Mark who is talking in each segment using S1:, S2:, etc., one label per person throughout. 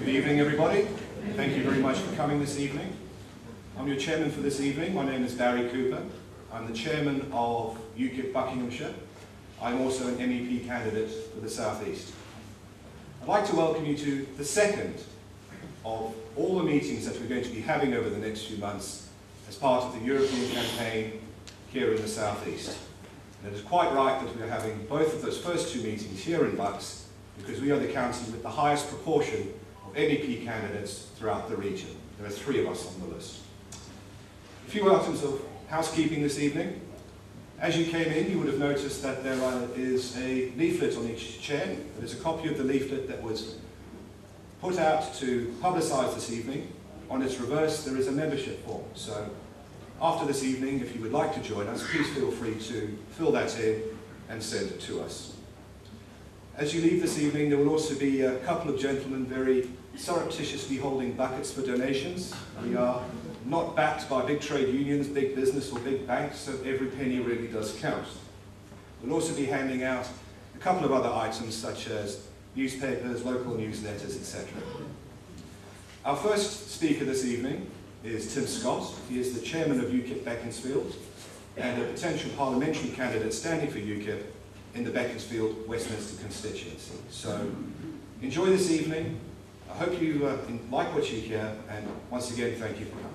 S1: Good evening, everybody. Thank you very much for coming this evening. I'm your chairman for this evening. My name is Barry Cooper. I'm the chairman of UKIP Buckinghamshire. I'm also an MEP candidate for the South East. I'd like to welcome you to the second of all the meetings that we're going to be having over the next few months as part of the European campaign here in the South East. And it is quite right that we are having both of those first two meetings here in Bucks because we are the county with the highest proportion of MEP candidates throughout the region. There are 3 of us on the list. A few items of housekeeping this evening. As you came in, you would have noticed that there is a leaflet on each chair. There is a copy of the leaflet that was put out to publicise this evening. On its reverse, there is a membership form. So after this evening, if you would like to join us, please feel free to fill that in and send it to us. As you leave this evening, there will also be a couple of gentlemen very surreptitiously holding buckets for donations. We are not backed by big trade unions, big business or big banks, so every penny really does count. We'll also be handing out a couple of other items such as newspapers, local newsletters, etc. Our first speaker this evening is Tim Scott. He is the chairman of UKIP Beaconsfield and a potential parliamentary candidate standing for UKIP in the Beaconsfield Westminster constituency. So enjoy this evening. I hope you like what you hear, and once again, thank you for coming.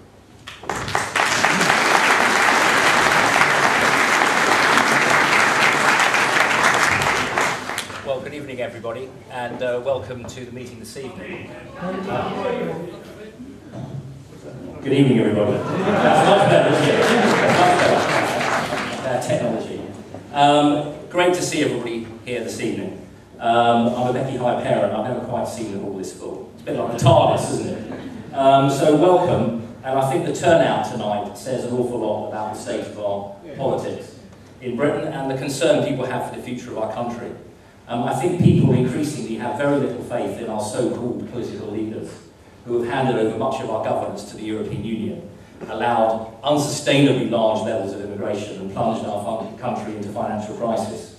S2: Well, good evening, everybody, and welcome to the meeting this evening. Good evening, everybody. That's much better, isn't it? That's much better. Technology. Great to see everybody here this evening. I'm a Becky High parent. I've never quite seen the hall this full. It's a bit like the TARDIS, isn't it? So welcome, and I think the turnout tonight says an awful lot about the state of our politics in Britain and the concern people have for the future of our country. I think people increasingly have very little faith in our so-called political leaders who have handed over much of our governance to the European Union, allowed unsustainably large levels of immigration and plunged our country into financial crisis.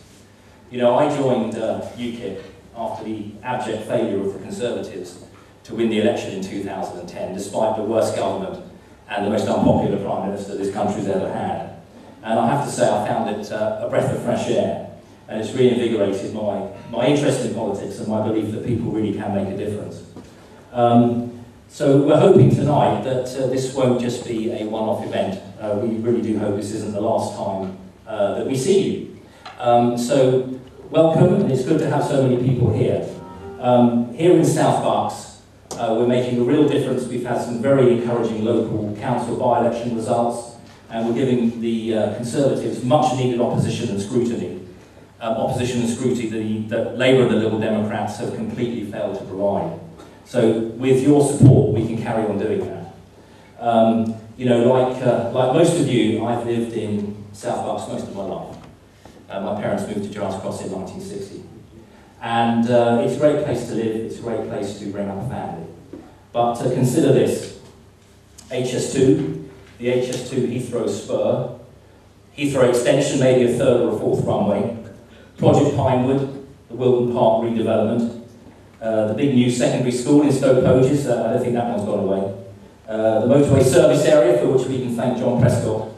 S2: You know, I joined UKIP after the abject failure of the Conservatives to win the election in 2010, despite the worst government and the most unpopular Prime Minister this country's ever had. And I have to say I found it a breath of fresh air, and it's reinvigorated my interest in politics and my belief that people really can make a difference. So we're hoping tonight that this won't just be a one-off event. We really do hope this isn't the last time that we see you. So welcome, and it's good to have so many people here. Here in South Bucks, we're making a real difference. We've had some very encouraging local council by-election results, and we're giving the Conservatives much-needed opposition and scrutiny. That Labour and the Liberal Democrats have completely failed to provide. So with your support, we can carry on doing that. You know, like most of you, I've lived in South Bucks most of my life. My parents moved to Giles Cross in 1960. And it's a great place to live, it's a great place to bring up a family. But consider this, HS2, the HS2 Heathrow Spur, Heathrow Extension, maybe a 3rd or a 4th runway, Project Pinewood, the Wilton Park redevelopment, the big new secondary school in Stoke Poges, I don't think that one's gone away. The motorway service area, for which we can thank John Prescott.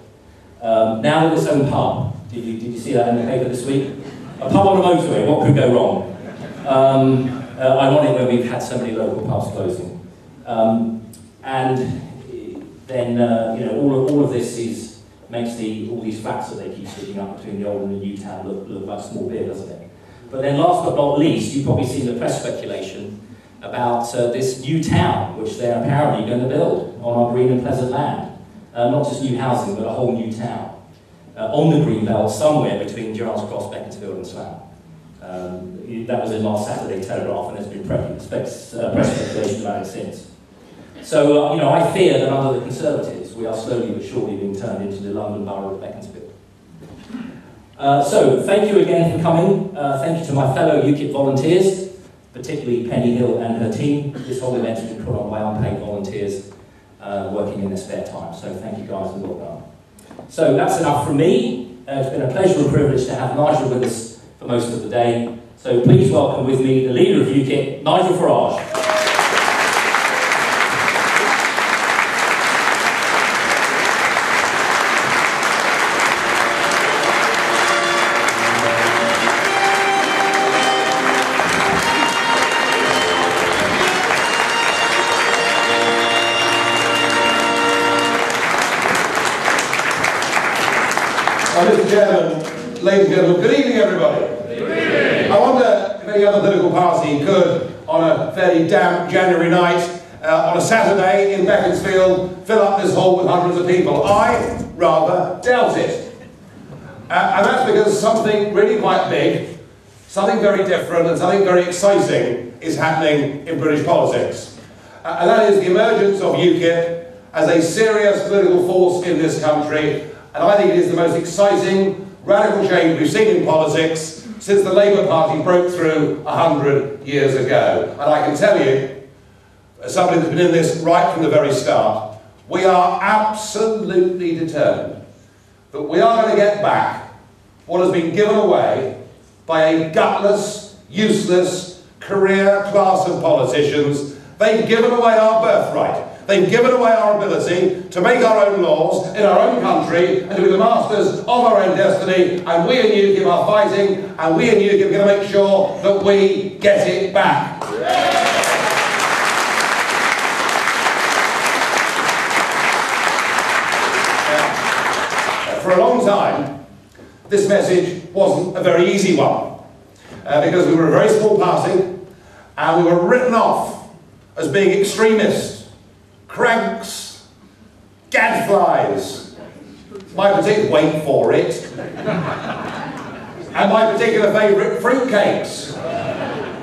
S2: Now with its own pub. Did you see that in the paper this week? A pub on a motorway, what could go wrong? Ironic when we've had so many local pubs closing. And then, you know, all of this makes all these flats that they keep sticking up between the old and the new town look like small beer, doesn't it? But then last but not least, you've probably seen the press speculation about this new town, which they're apparently going to build on our green and pleasant land. Not just new housing, but a whole new town. On the green belt, somewhere between Giles Cross, Beaconsfield and Slough. That was in last Saturday Telegraph, and there's been press speculation about it since. So, you know, I fear that under the Conservatives, we are slowly but surely being turned into the London Borough of Beaconsfield. So, thank you again for coming. Thank you to my fellow UKIP volunteers, particularly Penny Hill and her team. This whole event has been put on by unpaid volunteers working in their spare time. So, thank you guys and well done. So, that's enough from me. It's been a pleasure and privilege to have Nigel with us for most of the day. So, please welcome with me the leader of UKIP, Nigel Farage.
S3: Mr. Chairman, ladies and gentlemen, good evening, everybody. Good evening. I wonder if any other political party could, on a fairly damp January night, on a Saturday in Beaconsfield, fill up this hall with hundreds of people. I rather doubt it. And that's because something really quite big, something very different and something very exciting is happening in British politics. And that is the emergence of UKIP as a serious political force in this country. And I think it is the most exciting, radical change we've seen in politics since the Labour Party broke through 100 years ago. And I can tell you, as somebody that's been in this right from the very start, we are absolutely determined that we are going to get back what has been given away by a gutless, useless, career class of politicians. They've given away our birthright. They've given away our ability to make our own laws in our own country and to be the masters of our own destiny, and we in UKIP are fighting, and we in UKIP are going to make sure that we get it back. For a long time, this message wasn't a very easy one, because we were a very small party, and we were written off as being extremists, cranks, gadflies, my particular, wait for it, and my particular favourite, fruitcakes.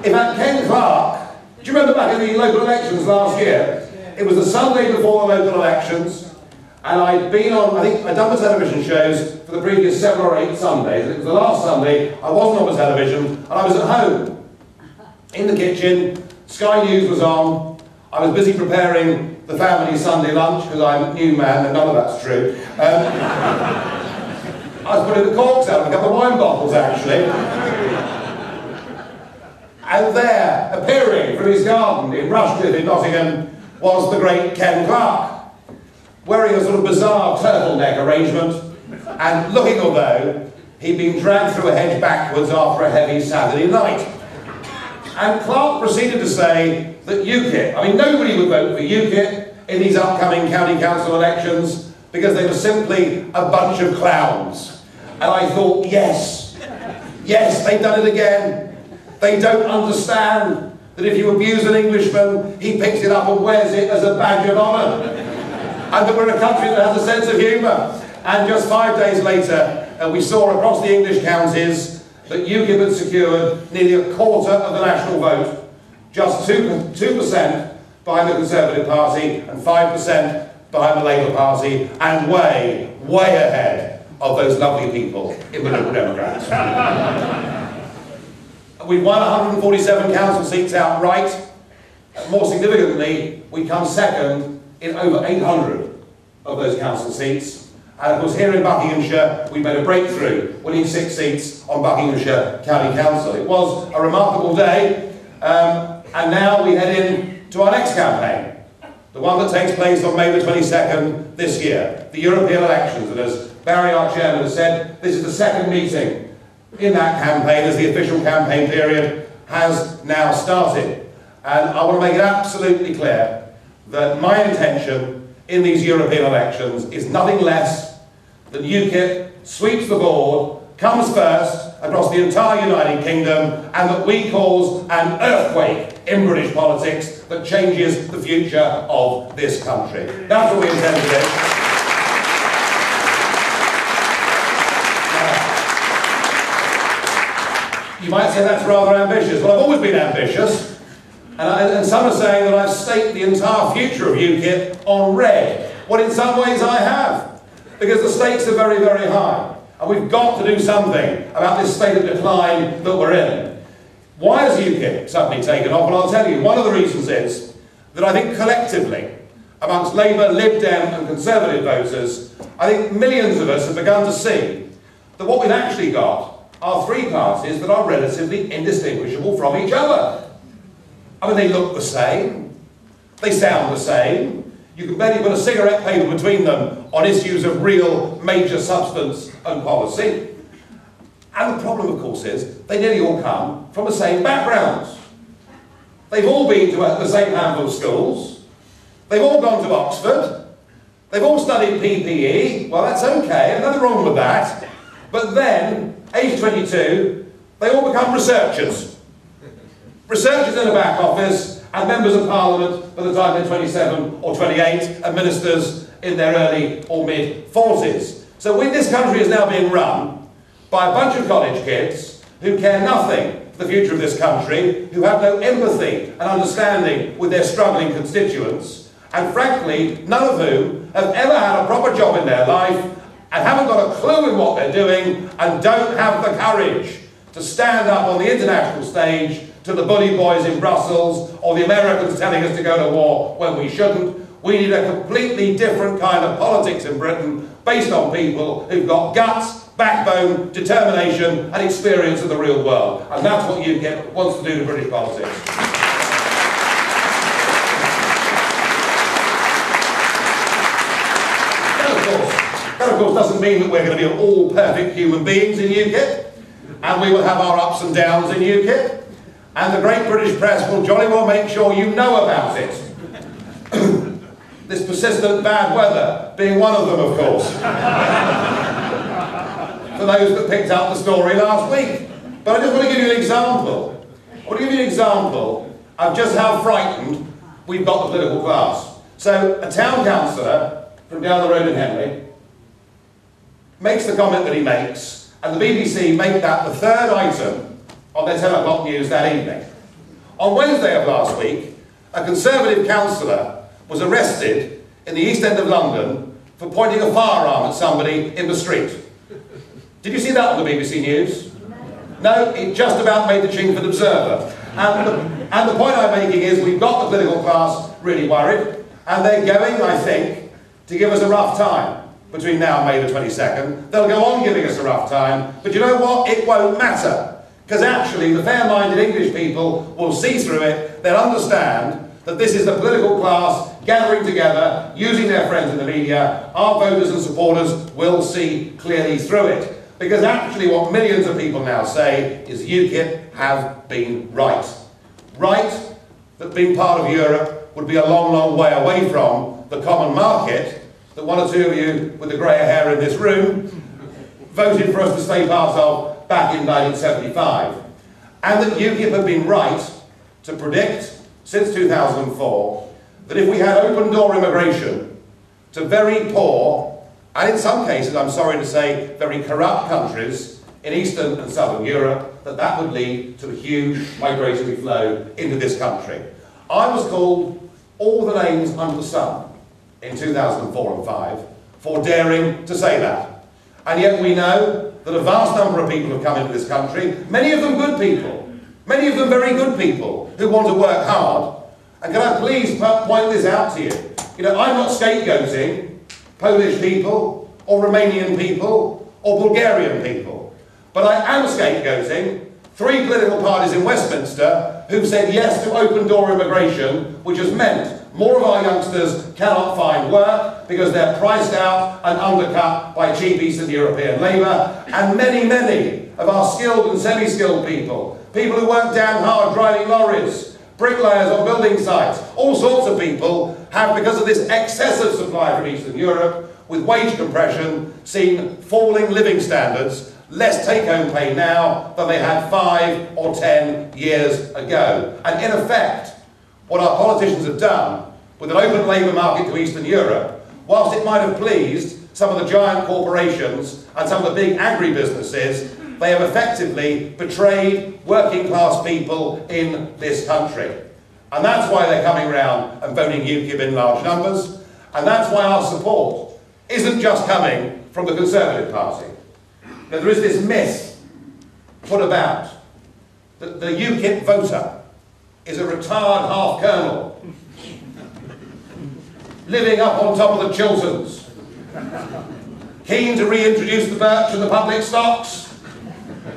S3: In fact, Ken Clarke, do you remember back in the local elections last year? It was the Sunday before the local elections, and I'd been on, I think I'd done the television shows for the previous 7 or 8 Sundays, and it was the last Sunday I wasn't on the television, and I was at home, in the kitchen, Sky News was on, I was busy preparing the family Sunday lunch, because I'm a new man and none of that's true. I was putting the corks out of a couple of wine bottles, actually. And there, appearing from his garden in Rushcliffe in Nottingham, was the great Ken Clarke, wearing a sort of bizarre turtleneck arrangement, and looking as though he'd been dragged through a hedge backwards after a heavy Saturday night. And Clarke proceeded to say that UKIP, I mean, nobody would vote for UKIP in these upcoming county council elections because they were simply a bunch of clowns. And I thought, yes, they've done it again. They don't understand that if you abuse an Englishman, he picks it up and wears it as a badge of honour. And that we're a country that has a sense of humour. And just 5 days later, we saw across the English counties that UKIP had secured nearly a quarter of the national vote, just 2% behind the Conservative Party and 5% behind the Labour Party, and way, way ahead of those lovely people in the Liberal Democrats. We've won 147 council seats outright. More significantly, we come second in over 800 of those council seats. And of course, here in Buckinghamshire, we made a breakthrough, winning 6 seats on Buckinghamshire County Council. It was a remarkable day, and now we head in to our next campaign, the one that takes place on May the 22nd this year, the European elections. And as Barry, our chairman, has said, this is the second meeting in that campaign as the official campaign period has now started. And I want to make it absolutely clear that my intention in these European elections is nothing less than UKIP sweeps the board, comes first across the entire United Kingdom, and that we cause an earthquake in British politics that changes the future of this country. That's what we intend to do. You might say that's rather ambitious. Well, I've always been ambitious, and some are saying that I've staked the entire future of UKIP on red. Well, in some ways I have, because the stakes are very, very high. And we've got to do something about this state of decline that we're in. Why has UKIP suddenly taken off? Well, I'll tell you, one of the reasons is that I think collectively, amongst Labour, Lib Dem and Conservative voters, I think millions of us have begun to see that what we've actually got are 3 parties that are relatively indistinguishable from each other. I mean, they look the same, they sound the same, you can barely put a cigarette paper between them on issues of real major substance and policy. And the problem, of course, is they nearly all come from the same backgrounds. They've all been to the same handful of schools, they've all gone to Oxford, they've all studied PPE, well, that's okay, there's nothing wrong with that. But then, age 22, they all become researchers. Researchers in the back office, and members of Parliament by the time they're 27 or 28, and ministers in their early or mid-40s. So this country is now being run by a bunch of college kids who care nothing for the future of this country, who have no empathy and understanding with their struggling constituents, and frankly, none of whom have ever had a proper job in their life, and haven't got a clue in what they're doing, and don't have the courage to stand up on the international stage to the bully boys in Brussels, or the Americans telling us to go to war when we shouldn't. We need a completely different kind of politics in Britain, based on people who've got guts, backbone, determination and experience of the real world. And that's what UKIP wants to do to British politics. That of course doesn't mean that we're going to be all perfect human beings in UKIP, and we will have our ups and downs in UKIP, and the great British press will jolly well make sure you know about it. This persistent bad weather being one of them, of course. For those that picked up the story last week. But I just want to give you an example. I want to give you an example of just how frightened we've got the political class. So a town councillor from down the road in Henley makes the comment that he makes, and the BBC make that the third item on their 10 o'clock news that evening. On Wednesday of last week, a Conservative councillor was arrested in the East End of London for pointing a firearm at somebody in the street. Did you see that on the BBC News? No, it just about made the Chingford Observer. And the point I'm making is we've got the political class really worried, and they're going, I think, to give us a rough time between now and May the 22nd. They'll go on giving us a rough time, but you know what? It won't matter. Because actually, the fair-minded English people will see through it, they'll understand that this is the political class gathering together, using their friends in the media. Our voters and supporters will see clearly through it. Because actually what millions of people now say is UKIP have been right. Right that being part of Europe would be a long, long way away from the common market that one or two of you with the grey hair in this room voted for us to stay part of back in 1975. And that UKIP have been right to predict since 2004, that if we had open-door immigration to very poor, and in some cases, I'm sorry to say, very corrupt countries in Eastern and Southern Europe, that would lead to a huge migratory flow into this country. I was called all the names under the sun in 2004 and 5 for daring to say that. And yet we know that a vast number of people have come into this country, many of them good people, many of them very good people who want to work hard. And can I please point this out to you? You know, I'm not scapegoating Polish people, or Romanian people, or Bulgarian people. But I am scapegoating 3 political parties in Westminster who've said yes to open-door immigration, which has meant more of our youngsters cannot find work because they're priced out and undercut by cheap Eastern European labour, and many, many of our skilled and semi-skilled people, people who work down hard driving lorries, bricklayers on building sites, all sorts of people have, because of this excessive supply from Eastern Europe, with wage compression, seen falling living standards, less take-home pay now than they had 5 or 10 years ago. And in effect, what our politicians have done with an open labour market to Eastern Europe, whilst it might have pleased some of the giant corporations and some of the big agri-businesses, they have effectively betrayed working class people in this country. And that's why they're coming round and voting UKIP in large numbers, and that's why our support isn't just coming from the Conservative Party. Now, there is this myth put about that the UKIP voter is a retired half-colonel living up on top of the Chilterns, keen to reintroduce the birch and the public stocks,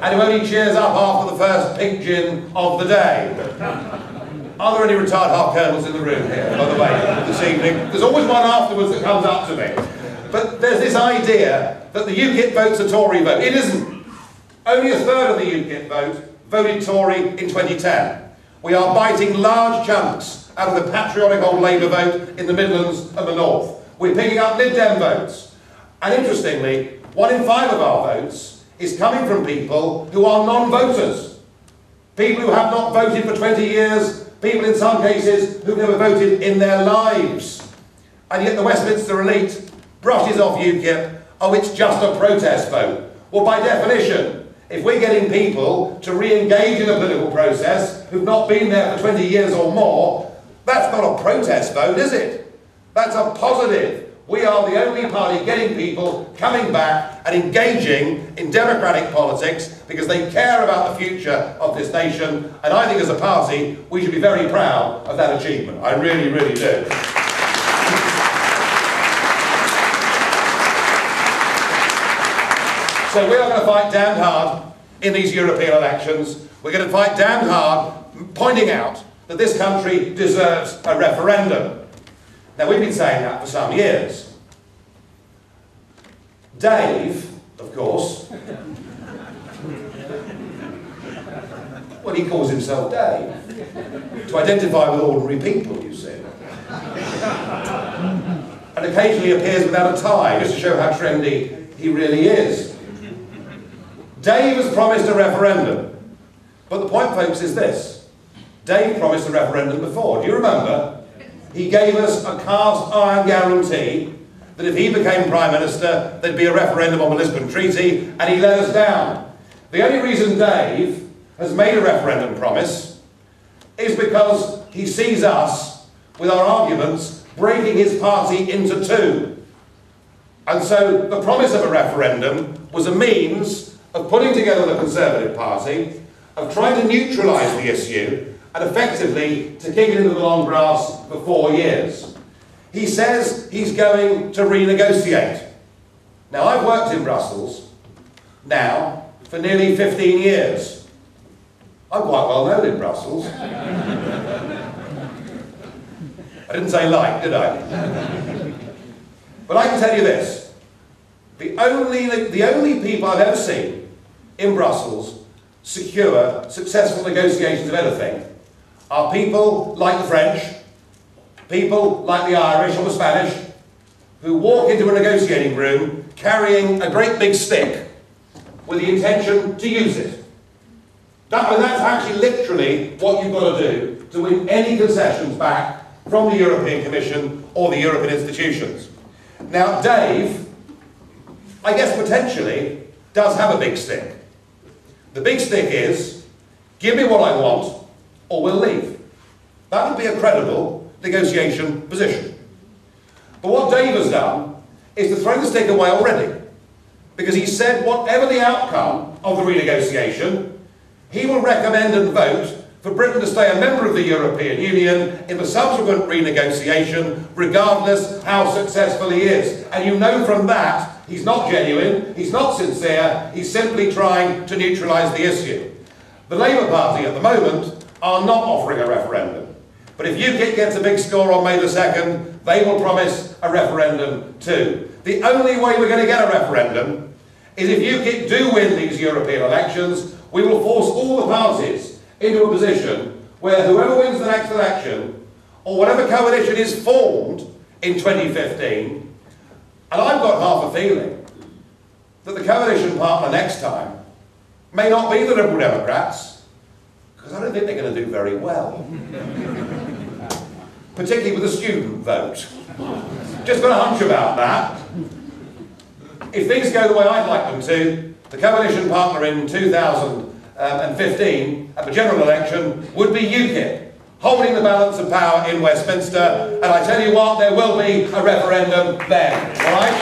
S3: and who only cheers up after the first pink gin of the day. Are there any retired half-colonels in the room here, by the way, this evening? There's always one afterwards that comes up to me. But there's this idea that the UKIP vote's a Tory vote. It isn't. Only a third of the UKIP vote voted Tory in 2010. We are biting large chunks out of the patriotic old Labour vote in the Midlands and the North. We're picking up Lib Dem votes. And interestingly, 1 in 5 of our votes is coming from people who are non-voters. People who have not voted for 20 years, people in some cases who've never voted in their lives. And yet the Westminster elite brushes off UKIP, oh, it's just a protest vote. Well, by definition, if we're getting people to re-engage in a political process who've not been there for 20 years or more, that's not a protest vote, is it? That's a positive. We are the only party getting people coming back and engaging in democratic politics because they care about the future of this nation, and I think as a party we should be very proud of that achievement. I really, really do. So we are going to fight damned hard in these European elections. We're going to fight damned hard pointing out that this country deserves a referendum. Now, we've been saying that for some years. Dave, of course, well, he calls himself Dave, to identify with ordinary people, you see. And occasionally appears without a tie, just to show how trendy he really is. Dave has promised a referendum. But the point, folks, is this. Dave promised a referendum before. Do you remember? He gave us a cast iron guarantee that if he became Prime Minister, there'd be a referendum on the Lisbon Treaty, and he let us down. The only reason Dave has made a referendum promise is because he sees us, with our arguments, breaking his party into two. And so the promise of a referendum was a means of putting together the Conservative Party, of trying to neutralise the issue, and effectively to kick it into the long grass for 4 years. He says he's going to renegotiate. Now, I've worked in Brussels now for nearly 15 years. I'm quite well known in Brussels. I didn't say like, did I? But I can tell you this. The only people I've ever seen in Brussels secure successful negotiations of anything are people like the French, people like the Irish or the Spanish, who walk into a negotiating room carrying a great big stick with the intention to use it. That's actually literally what you've got to do to win any concessions back from the European Commission or the European institutions. Now, Dave, I guess potentially, does have a big stick. The big stick is, give me what I want, or we'll leave. That would be a credible negotiation position. But what Dave has done is to throw the stick away already, because he said whatever the outcome of the renegotiation, he will recommend and vote for Britain to stay a member of the European Union in the subsequent renegotiation, regardless how successful he is. And you know from that, he's not genuine, he's not sincere, he's simply trying to neutralise the issue. The Labour Party at the moment are not offering a referendum. But if UKIP gets a big score on May the 2nd, they will promise a referendum too. The only way we're going to get a referendum is if UKIP do win these European elections, we will force all the parties into a position where whoever wins the next election, or whatever coalition is formed in 2015, and I've got half a feeling that the coalition partner next time may not be the Liberal Democrats, because I don't think they're going to do very well. Particularly with the student vote. Just got a hunch about that. If things go the way I'd like them to, the coalition partner in 2015 at the general election would be UKIP, holding the balance of power in Westminster, and I tell you what, there will be a referendum then, all right?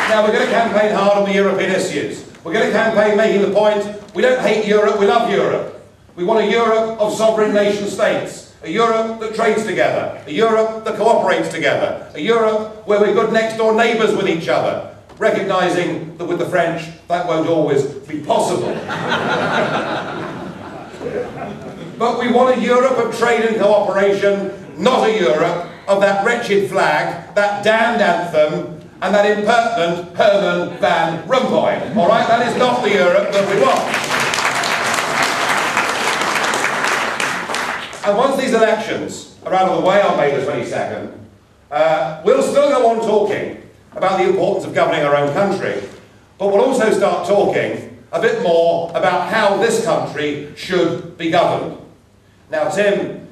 S3: Now, we're going to campaign hard on the European issues. We're going to campaign making the point, we don't hate Europe, we love Europe. We want a Europe of sovereign nation states, a Europe that trades together, a Europe that cooperates together, a Europe where we're good next door neighbours with each other, recognising that with the French, that won't always be possible. But we want a Europe of trade and cooperation, not a Europe of that wretched flag, that damned anthem, and that impertinent Herman Van Rompuy. All right, that is not the Europe that we want. And once these elections are out of the way on May the 22nd, We'll still go on talking about the importance of governing our own country, but we'll also start talking a bit more about how this country should be governed. Now, Tim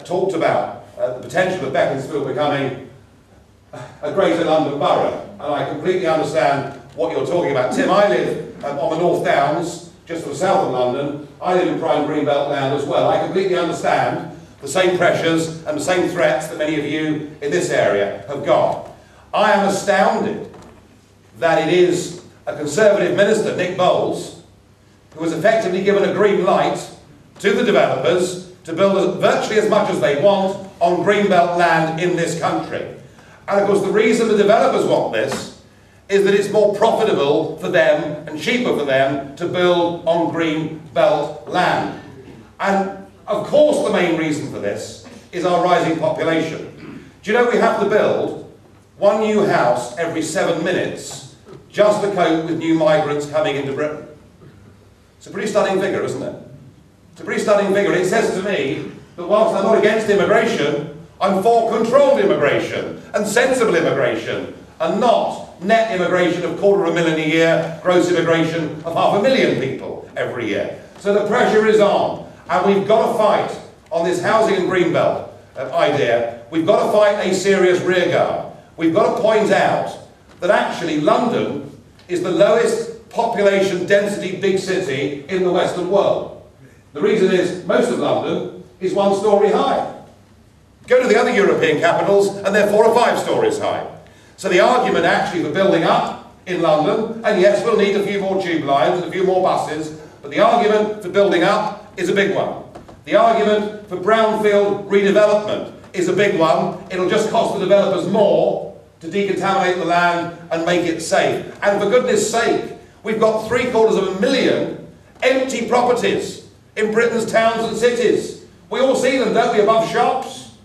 S3: talked about the potential of Beaconsfield becoming a greater London borough, and I completely understand what you're talking about. Tim, I live on the North Downs, just to the south of London. I live in prime Greenbelt land as well. I completely understand the same pressures and the same threats that many of you in this area have got. I am astounded that it is a Conservative minister, Nick Bowles, who has effectively given a green light to the developers to build virtually as much as they want on Greenbelt land in this country. And of course the reason the developers want this is that it's more profitable for them and cheaper for them to build on Greenbelt land. And of course the main reason for this is our rising population. Do you know we have to build one new house every 7 minutes just to cope with new migrants coming into Britain? It's a pretty stunning figure, isn't it? It's a pretty stunning figure. It says to me that whilst I'm not against immigration, I'm for controlled immigration and sensible immigration, and not net immigration of 250,000 a year, gross immigration of 500,000 people every year. So the pressure is on, and we've got to fight on this housing and Greenbelt idea. We've got to fight a serious rearguard. We've got to point out that actually London is the lowest population density big city in the Western world. The reason is most of London is 1 story high. Go to the other European capitals and they're 4 or 5 stories high. So the argument actually for building up in London, and yes, we'll need a few more tube lines and a few more buses, but the argument for building up is a big one. The argument for brownfield redevelopment is a big one. It'll just cost the developers more to decontaminate the land and make it safe. And for goodness sake, we've got 750,000 empty properties in Britain's towns and cities. We all see them, don't we, above shops?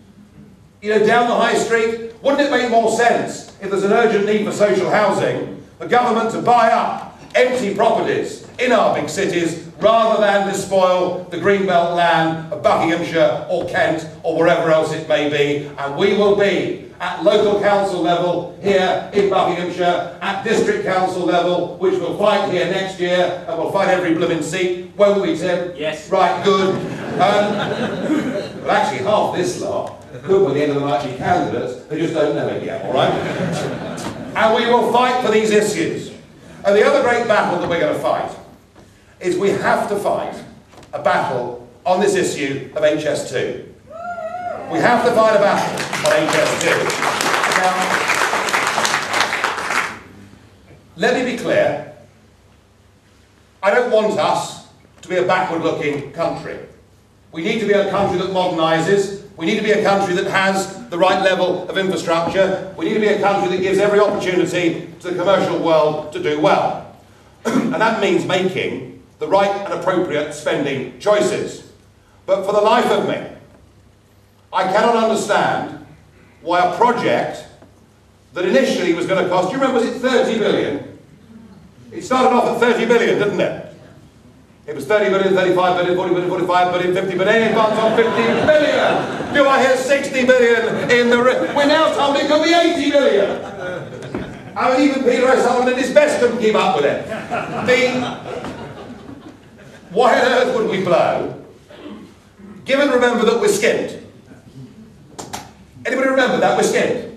S3: You know, down the high street. Wouldn't it make more sense, if there's an urgent need for social housing, the government to buy up empty properties in our big cities rather than despoil the Greenbelt land of Buckinghamshire or Kent or wherever else it may be? And we will be at local council level here in Buckinghamshire, at district council level, which we'll fight here next year, and we'll fight every blooming seat, won't we, Tim?
S2: Yes.
S3: Right, good. Well, actually, half this lot could, by the end of the night, be candidates. They just don't know it yet, all right? And we will fight for these issues. And the other great battle that we're going to fight is we have to fight a battle on this issue of HS2. We have to fight a battle on HS2. Now, let me be clear. I don't want us to be a backward-looking country. We need to be a country that modernises. We need to be a country that has the right level of infrastructure. We need to be a country that gives every opportunity to the commercial world to do well. And that means making the right and appropriate spending choices. But for the life of me, I cannot understand why a project that initially was going to cost, do you remember, was it 30 billion? It started off at 30 billion, didn't it? It was 30 billion, 35 billion, 40 billion, 45 billion, 50 billion, any advance on 50 billion. Do I hear 60 billion in the... We're now told it could be 80 billion. I mean, even Peter O'Sullivan at his best couldn't keep up with it. Why on earth would we blow? Given, remember, that we're skint. Anybody remember that? We're skint.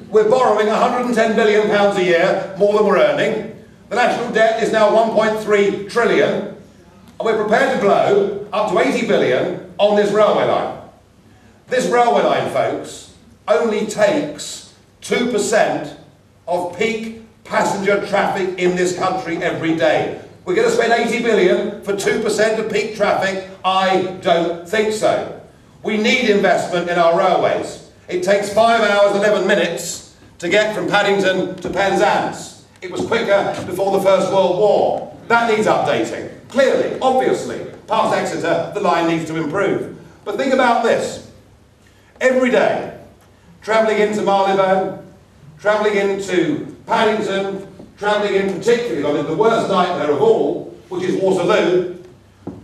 S3: We're borrowing £110 billion a year, more than we're earning. The national debt is now 1.3 trillion. And we're prepared to blow up to 80 billion on this railway line. This railway line, folks, only takes 2% of peak passenger traffic in this country every day. We're going to spend 80 billion for 2% of peak traffic? I don't think so. We need investment in our railways. It takes 5 hours, 11 minutes to get from Paddington to Penzance. It was quicker before the First World War. That needs updating. Clearly, obviously, past Exeter, the line needs to improve. But think about this. Every day, travelling into Marylebone, travelling into Paddington, travelling in particularly, I mean, the worst nightmare of all, which is Waterloo,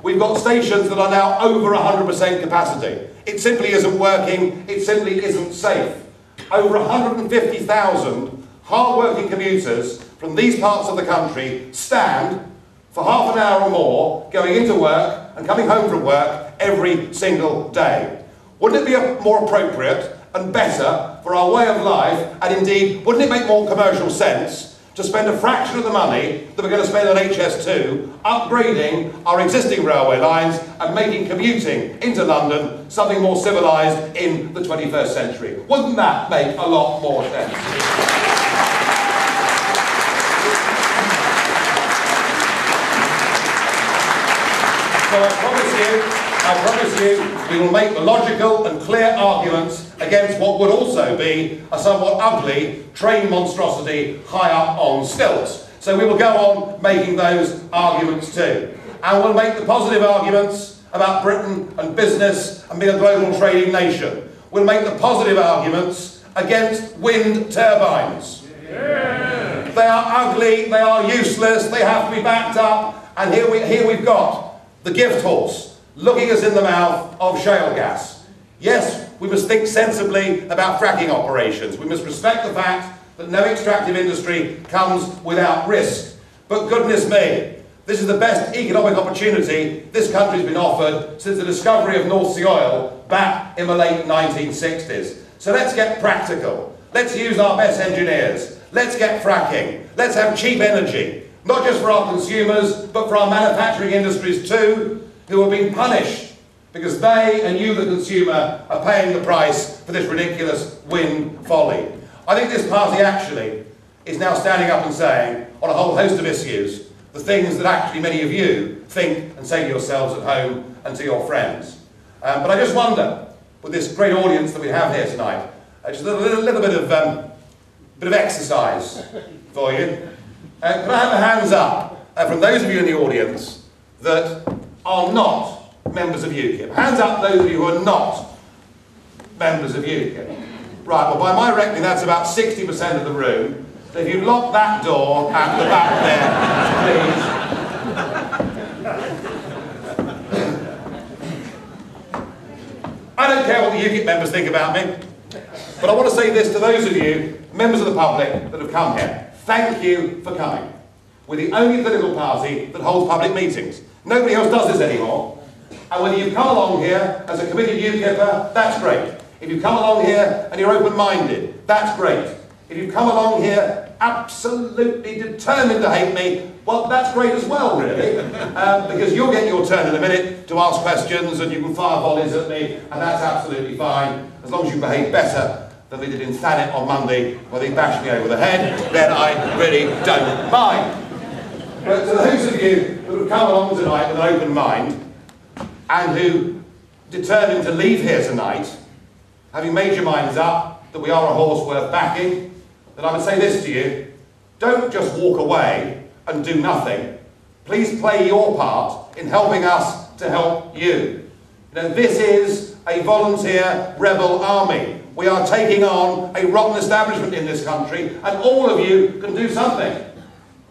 S3: we've got stations that are now over 100% capacity. It simply isn't working, it simply isn't safe. Over 150,000 hard-working commuters from these parts of the country stand for half an hour or more going into work and coming home from work every single day. Wouldn't it be more appropriate and better for our way of life, and indeed, wouldn't it make more commercial sense to spend a fraction of the money that we're going to spend on HS2 upgrading our existing railway lines and making commuting into London something more civilised in the 21st century? Wouldn't that make a lot more sense? So I promise you, we will make the logical and clear arguments against what would also be a somewhat ugly train monstrosity high up on stilts. So we will go on making those arguments too. And we'll make the positive arguments about Britain and business and being a global trading nation. We'll make the positive arguments against wind turbines. Yeah. They are ugly, they are useless, they have to be backed up, and here we've got the gift horse looking us in the mouth of shale gas. Yes, we must think sensibly about fracking operations. We must respect the fact that no extractive industry comes without risk. But goodness me, this is the best economic opportunity this country's been offered since the discovery of North Sea oil back in the late 1960s. So let's get practical. Let's use our best engineers. Let's get fracking. Let's have cheap energy, not just for our consumers, but for our manufacturing industries too, who are being punished because they and you, the consumer, are paying the price for this ridiculous wind folly. I think this party actually is now standing up and saying, on a whole host of issues, the things that actually many of you think and say to yourselves at home and to your friends. But I just wonder, with this great audience that we have here tonight, just a little bit of exercise for you. Can I have the hands up from those of you in the audience that are not members of UKIP? Hands up those of you who are not members of UKIP. Right, well by my reckoning that's about 60% of the room. So if you lock that door at the back there, please. I don't care what the UKIP members think about me, but I want to say this to those of you, members of the public, that have come here. Thank you for coming. We're the only political party that holds public meetings. Nobody else does this anymore. And whether you've come along here as a committed UKIPper, that's great. If you've come along here and you're open-minded, that's great. If you've come along here absolutely determined to hate me, well, that's great as well, really. Because you'll get your turn in a minute to ask questions and you can fire volleys at me, and that's absolutely fine. As long as you behave better than they did in Thanet on Monday, where they bashed me over the head, then I really don't mind. But to those of you who have come along tonight with an open mind, and who determined to leave here tonight, having made your minds up that we are a horse worth backing, then I would say this to you: don't just walk away and do nothing. Please play your part in helping us to help you. You know, this is a volunteer rebel army. We are taking on a rotten establishment in this country, and all of you can do something.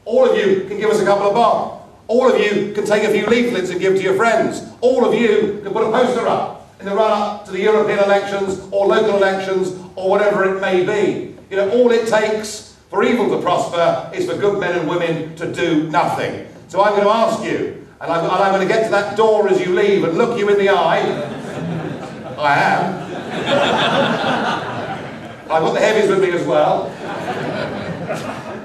S3: All of you can give us a couple of bob. All of you can take a few leaflets and give to your friends. All of you can put a poster up in the run-up to the European elections or local elections or whatever it may be. You know, all it takes for evil to prosper is for good men and women to do nothing. So I'm going to ask you, and I'm going to get to that door as you leave and look you in the eye. I am. I've got the heavies with me as well.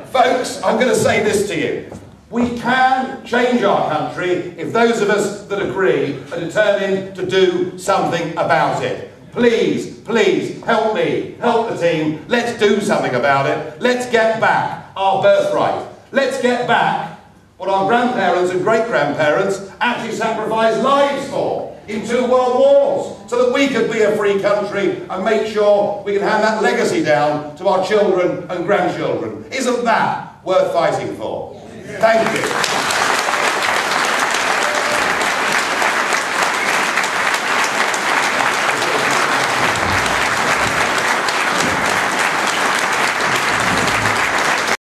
S3: Folks, I'm going to say this to you. We can change our country if those of us that agree are determined to do something about it. Please, please, help me, help the team. Let's do something about it. Let's get back our birthright. Let's get back what our grandparents and great-grandparents actually sacrificed lives for in 2 world wars, so that we could be a free country and make sure we can hand that legacy down to our children and grandchildren. Isn't that worth fighting for? Thank you.